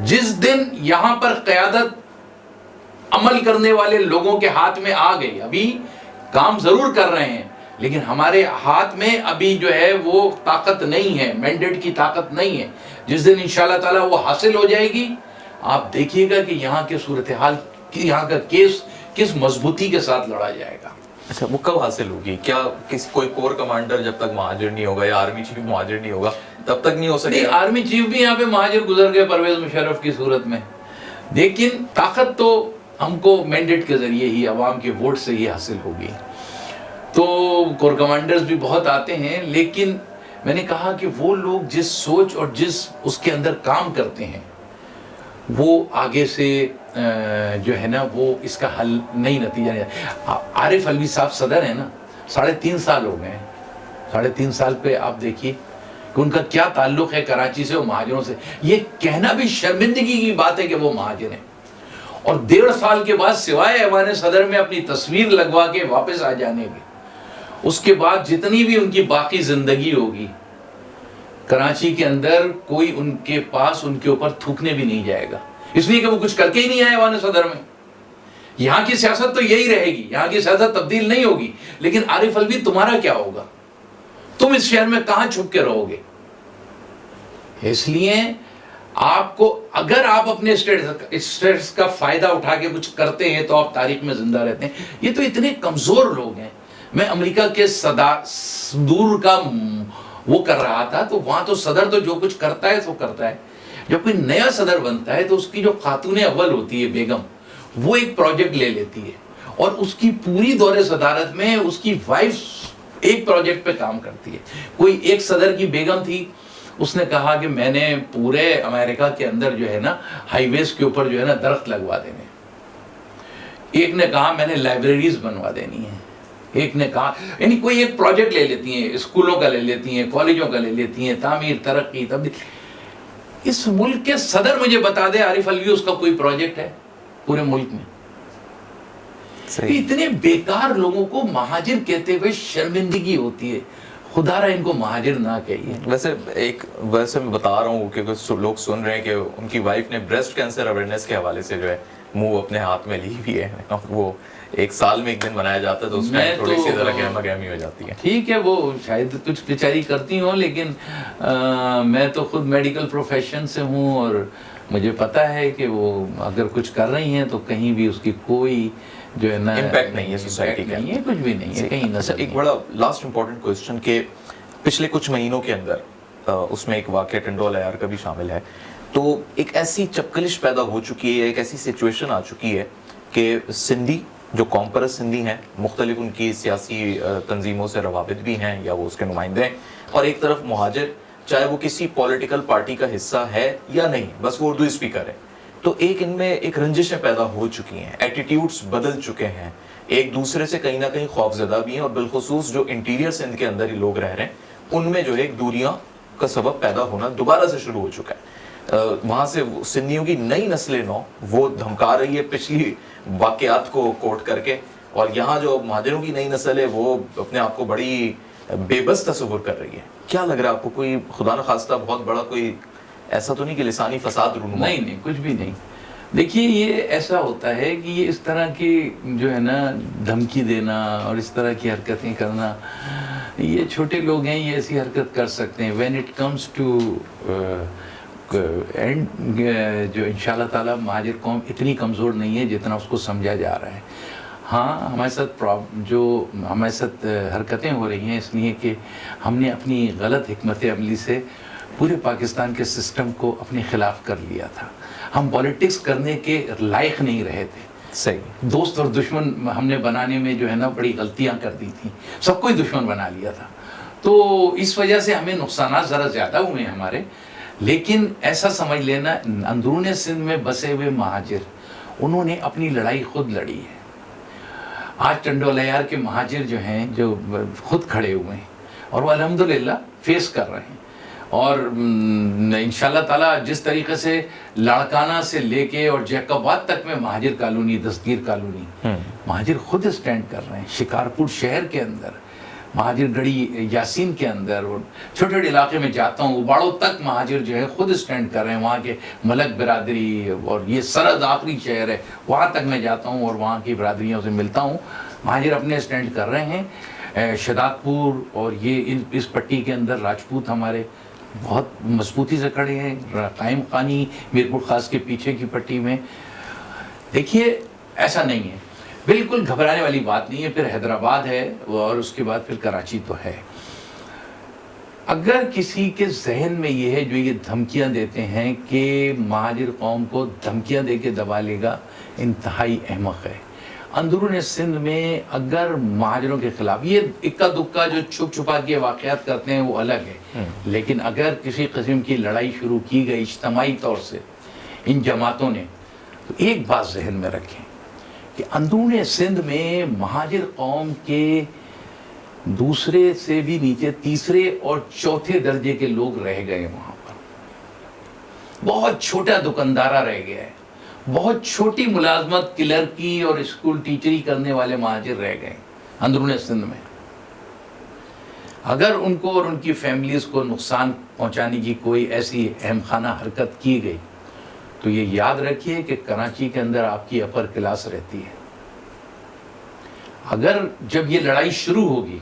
جس دن یہاں پر قیادت عمل کرنے والے لوگوں کے ہاتھ میں آ گئی، ابھی کام ضرور کر رہے ہیں لیکن ہمارے ہاتھ میں ابھی جو ہے وہ طاقت نہیں ہے، مینڈیٹ کی طاقت نہیں ہے۔ جس دن انشاءاللہ تعالیٰ وہ حاصل ہو جائے گی، آپ دیکھیے گا کہ یہاں کے صورتحال، یہاں کا کیس کس مضبوطی کے ساتھ لڑا جائے گا۔ اچھا وہ کب حاصل ہوگی؟ کیا کوئی کور کمانڈر جب تک مہاجر نہیں ہوگا یا آرمی چیف مہاجر نہیں ہوگا تب تک نہیں ہو سکے؟ نہیں، آرمی چیف بھی یہاں پہ مہاجر گزر گئے پرویز مشرف کی صورت میں، لیکن طاقت تو ہم کو مینڈیٹ کے ذریعے ہی، عوام کے ووٹ سے ہی حاصل ہوگی۔ تو کور کمانڈرز بھی بہت آتے ہیں، لیکن میں نے کہا کہ وہ لوگ جس سوچ اور جس اس کے اندر کام کرتے ہیں وہ آگے سے جو ہے نا وہ اس کا حل نہیں، نتیجہ نہیں۔ عارف علوی صاحب صدر ہیں نا، 3.5 سال ہو گئے ہیں، 3.5 سال پہ آپ دیکھیے کہ ان کا کیا تعلق ہے کراچی سے اور مہاجروں سے۔ یہ کہنا بھی شرمندگی کی بات ہے کہ وہ مہاجر ہیں، اور 1.5 سال کے بعد سوائے ایوان صدر میں اپنی تصویر لگوا کے واپس آ جانے کے، اس کے بعد جتنی بھی ان کی باقی زندگی ہوگی کراچی کے اندر کوئی ان کے پاس ان کے اوپر تھوکنے بھی نہیں جائے گا، اس لیے کہ وہ کچھ کر کے ہی نہیں آئے ایوان صدر میں۔ یہاں کی سیاست تو یہی رہے گی، یہاں کی سیاست تبدیل نہیں ہوگی، لیکن عارف علوی تمہارا کیا ہوگا؟ تم اس شہر میں کہاں چھپ کے رہو گے؟ اس لیے آپ کو، اگر آپ اپنے اسٹیٹس کا فائدہ اٹھا کے کچھ کرتے ہیں تو آپ تاریخ میں زندہ رہتے ہیں۔ یہ تو اتنے کمزور لوگ ہیں۔ میں امریکہ کے صدور کا وہ کر رہا تھا، تو وہاں تو صدر تو جو کچھ کرتا ہے تو کرتا ہے، جب کوئی نیا صدر بنتا ہے تو اس کی جو خاتون اول ہوتی ہے بیگم، وہ ایک پروجیکٹ لے لیتی ہے اور اس کی پوری دور صدارت میں اس کی وائف ایک پروجیکٹ پہ کام کرتی ہے۔ کوئی ایک صدر کی بیگم تھی، اس نے کہا کہ میں نے پورے امریکہ کے اندر جو ہے نا ہائی ویز کے اوپر جو ہے نا درخت لگوا دینے۔ ایک نے کہا میں نے لائبریریز بنوا دینی ہے۔ ایک نے کہا، یعنی کوئی ایک پروجیکٹ لے لیتی ہیں، اسکولوں کا لے لیتی ہیں، کالجوں کا لے لیتی ہیں، تعمیر، ترقی، تبدیل۔ اس ملک کے صدر مجھے بتا دے عارف علوی اس کا کوئی پروجیکٹ ہے پورے ملک میں؟ اتنے بیکار لوگوں کو مہاجر کہتے ہوئے شرمندگی ہوتی ہے۔ خدا رہا ان کو مہاجر نہ کہیے۔ ویسے میں بتا رہا ہوں کہ لوگ سن رہے ہیں کہ ان کی وائف نے بریسٹ کینسر اویئرنیس کے حوالے سے جو ہے منہ اپنے ہاتھ میں لی ہوئی ہے، وہ 1 سال میں 1 دن منایا جاتا ہے، تو اس میں تھوڑی سی ذرا گہما گہمی ہو جاتی ہے۔ ٹھیک ہے، وہ شاید کچھ بیچاری کرتی ہوں، لیکن میں تو خود میڈیکل پروفیشن سے ہوں اور مجھے پتا ہے کہ وہ اگر کچھ کر رہی ہیں تو کہیں بھی اس کی کوئی جو ہے نا امپیکٹ نہیں ہے سوسائٹی کا، نہیں ہے، کچھ بھی نہیں ہے کہیں نظر۔ ایک بڑا لاسٹ امپورٹنٹ کوسچن کہ پچھلے کچھ مہینوں کے اندر اس میں ایک واقعہ ٹنڈول عیار کا بھی شامل ہے، تو ایک ایسی چپکلش پیدا ہو چکی ہے، ایک ایسی سچویشن آ چکی ہے کہ سندھی جو کامپرس سندھی ہیں، مختلف ان کی سیاسی تنظیموں سے روابط بھی ہیں یا وہ اس کے نمائندے ہیں، اور ایک طرف مہاجر، چاہے وہ کسی پولیٹیکل پارٹی کا حصہ ہے یا نہیں، بس وہ اردو اسپیکر ہے، تو ایک ان میں ایک رنجشیں پیدا ہو چکی ہیں، ایٹیٹیوڈز بدل چکے ہیں، ایک دوسرے سے کہیں نہ کہیں خوفزدہ بھی ہیں، اور بالخصوص جو انٹیریئر سندھ کے اندر ہی لوگ رہ رہے ہیں ان میں جو ایک دوریاں کا سبب پیدا ہونا دوبارہ سے شروع ہو چکا ہے۔ وہاں سے سندھیوں کی نئی نسل نو وہ دھمکا رہی ہے پچھلی واقعات کو کوٹ کر کے، اور یہاں جو مہاجروں کی نئی نسل ہے وہ اپنے آپ کو بڑی بے بس تصور کر رہی ہے۔ کیا لگ رہا ہے آپ کو؟ کوئی خدا نخواستہ بہت بڑا کوئی ایسا تو نہیں کہ لسانی فساد رونما؟ نہیں، کچھ بھی نہیں۔ دیکھیے یہ ایسا ہوتا ہے کہ یہ اس طرح کی جو ہے نا دھمکی دینا اور اس طرح کی حرکتیں کرنا، یہ چھوٹے لوگ ہیں، یہ ایسی حرکت کر سکتے ہیں۔ When it comes to end, جو انشاءاللہ تعالیٰ مہاجر قوم اتنی کمزور نہیں ہے جتنا اس کو سمجھا جا رہا ہے۔ ہاں ہمارے ساتھ ہمارے ساتھ حرکتیں ہو رہی ہیں اس لیے کہ ہم نے اپنی غلط حکمت عملی سے پورے پاکستان کے سسٹم کو اپنے خلاف کر لیا تھا۔ ہم پولیٹکس کرنے کے لائق نہیں رہے تھے۔ صحیح، دوست اور دشمن ہم نے بنانے میں جو ہے نا بڑی غلطیاں کر دی تھیں، سب کو ہی دشمن بنا لیا تھا، تو اس وجہ سے ہمیں نقصانات ذرا زیادہ ہوئے ہیں ہمارے۔ لیکن ایسا سمجھ لینا، اندرون سندھ میں بسے ہوئے مہاجر انہوں نے اپنی لڑائی خود لڑی ہے۔ آج ٹنڈولایار کے مہاجر جو ہیں جو خود کھڑے ہوئے ہیں اور وہ الحمدللہ فیس کر رہے ہیں، اور انشاءاللہ تعالیٰ جس طریقے سے لاڑکانہ سے لے کے اور جیکاباد تک میں مہاجر کالونی، دستگیر کالونی، مہاجر خود اسٹینڈ کر رہے ہیں. شکارپور شہر کے اندر، مہاجر گڑی یاسین کے اندر، اور چھوٹے چھوٹے علاقے میں جاتا ہوں، اباڑوں تک مہاجر جو ہے خود اسٹینڈ کر رہے ہیں. وہاں کے ملک برادری، اور یہ سرحد آخری شہر ہے، وہاں تک میں جاتا ہوں اور وہاں کی برادریوں سے ملتا ہوں. مہاجر اپنے اسٹینڈ کر رہے ہیں. شداد پور اور یہ اس پٹی کے اندر راجپوت ہمارے بہت مضبوطی سے کھڑے ہیں. قائم خانی میرپور خاص کے پیچھے کی پٹی میں دیکھیے ایسا نہیں ہے، بالکل گھبرانے والی بات نہیں ہے. پھر حیدرآباد ہے اور اس کے بعد پھر کراچی تو ہے. اگر کسی کے ذہن میں یہ ہے جو یہ دھمکیاں دیتے ہیں کہ مہاجر قوم کو دھمکیاں دے کے دبا لے گا، انتہائی احمق ہے. اندرون سندھ میں اگر مہاجروں کے خلاف یہ اکا دکا جو چھپ چھپا کے واقعات کرتے ہیں وہ الگ ہے، لیکن اگر کسی قسم کی لڑائی شروع کی گئی اجتماعی طور سے ان جماعتوں نے، تو ایک بات ذہن میں رکھیں کہ اندرون سندھ میں مہاجر قوم کے دوسرے سے بھی نیچے تیسرے اور چوتھے درجے کے لوگ رہ گئے. وہاں پر بہت چھوٹا دکاندارہ رہ گیا ہے، بہت چھوٹی ملازمت کلرکی اور اسکول ٹیچری کرنے والے مہاجر رہ گئے اندرون سندھ میں. اگر ان کو اور ان کی فیملیز کو نقصان پہنچانے کی کوئی ایسی اہم خانہ حرکت کی گئی تو یہ یاد رکھیے کہ کراچی کے اندر آپ کی اپر کلاس رہتی ہے. اگر جب یہ لڑائی شروع ہوگی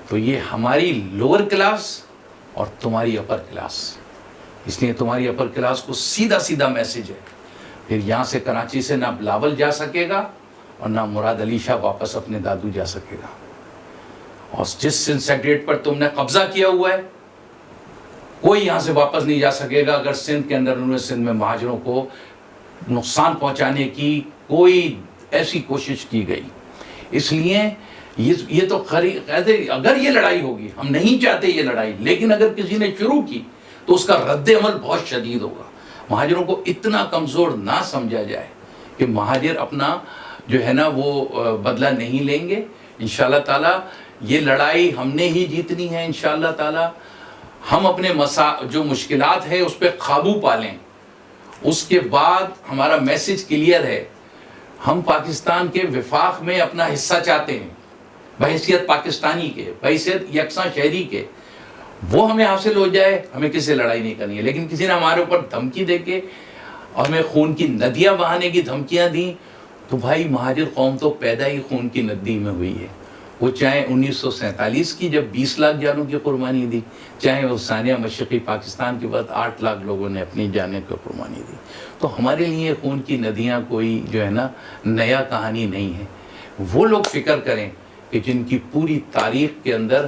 تو یہ ہماری لوور کلاس اور تمہاری اپر کلاس، اس لیے تمہاری اپر کلاس کو سیدھا سیدھا میسج ہے. پھر یہاں سے کراچی سے نہ بلاول جا سکے گا اور نہ مراد علی شاہ واپس اپنے دادو جا سکے گا. اور جس سندھ سیکریٹ پر تم نے قبضہ کیا ہوا ہے کوئی یہاں سے واپس نہیں جا سکے گا اگر سندھ کے اندر انہوں نے سندھ میں مہاجروں کو نقصان پہنچانے کی کوئی ایسی کوشش کی گئی. اس لیے یہ تو اگر یہ لڑائی ہوگی، ہم نہیں چاہتے یہ لڑائی، لیکن اگر کسی نے شروع کی تو اس کا رد عمل بہت شدید ہوگا. مہاجروں کو اتنا کمزور نہ سمجھا جائے کہ مہاجر اپنا جو ہے نا وہ بدلہ نہیں لیں گے. انشاءاللہ تعالیٰ یہ لڑائی ہم نے ہی جیتنی ہے. انشاءاللہ تعالیٰ ہم اپنے جو مشکلات ہے اس پہ قابو پالیں. اس کے بعد ہمارا میسج کلیئر ہے، ہم پاکستان کے وفاق میں اپنا حصہ چاہتے ہیں بحیثیت پاکستانی کے، بحیثیت یکساں شہری کے. وہ ہمیں حاصل ہو جائے، ہمیں کسی سے لڑائی نہیں کرنی ہے. لیکن کسی نے ہمارے اوپر دھمکی دے کے اور ہمیں خون کی ندیاں بہانے کی دھمکیاں دیں تو بھائی مہاجر قوم تو پیدا ہی خون کی ندی میں ہوئی ہے. وہ چاہے 1947 کی جب 20 لاکھ جانوں کی قربانی دی، چاہے وہ ثانیہ مشرقی پاکستان کے بعد 8 لاکھ لوگوں نے اپنی جانیں کو قربانی دی. تو ہمارے لیے خون کی ندیاں کوئی جو ہے نا نیا کہانی نہیں ہے. وہ لوگ فکر کریں کہ جن کی پوری تاریخ کے اندر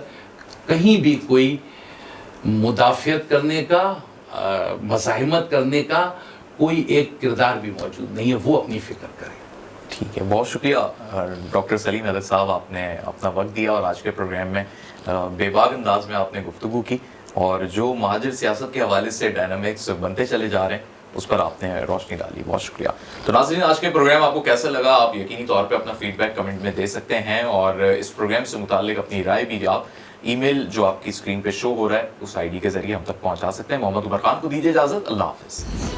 کہیں بھی کوئی مدافعت کرنے کا، مزاحمت کرنے کا کوئی ایک کردار بھی موجود نہیں ہے، وہ اپنی فکر کریں. ٹھیک ہے، بہت شکریہ ڈاکٹر سلیم احمد صاحب، آپ نے اپنا وقت دیا اور آج کے پروگرام میں بے باک انداز میں آپ نے گفتگو کی اور جو مہاجر سیاست کے حوالے سے ڈائنامکس بنتے چلے جا رہے ہیں اس پر آپ نے روشنی ڈالی. بہت شکریہ. تو ناظرین، آج کے پروگرام آپ کو کیسا لگا آپ یقینی طور پہ اپنا فیڈ بیک کمنٹ میں دے سکتے ہیں اور اس پروگرام سے متعلق اپنی رائے بھی آپ ای میل جو آپ کی اسکرین پہ شو ہو رہا ہے اس آئی ڈی کے ذریعے ہم تک پہنچا سکتے ہیں. محمد عمر خان کو دیجیے اجازت. اللہ حافظ.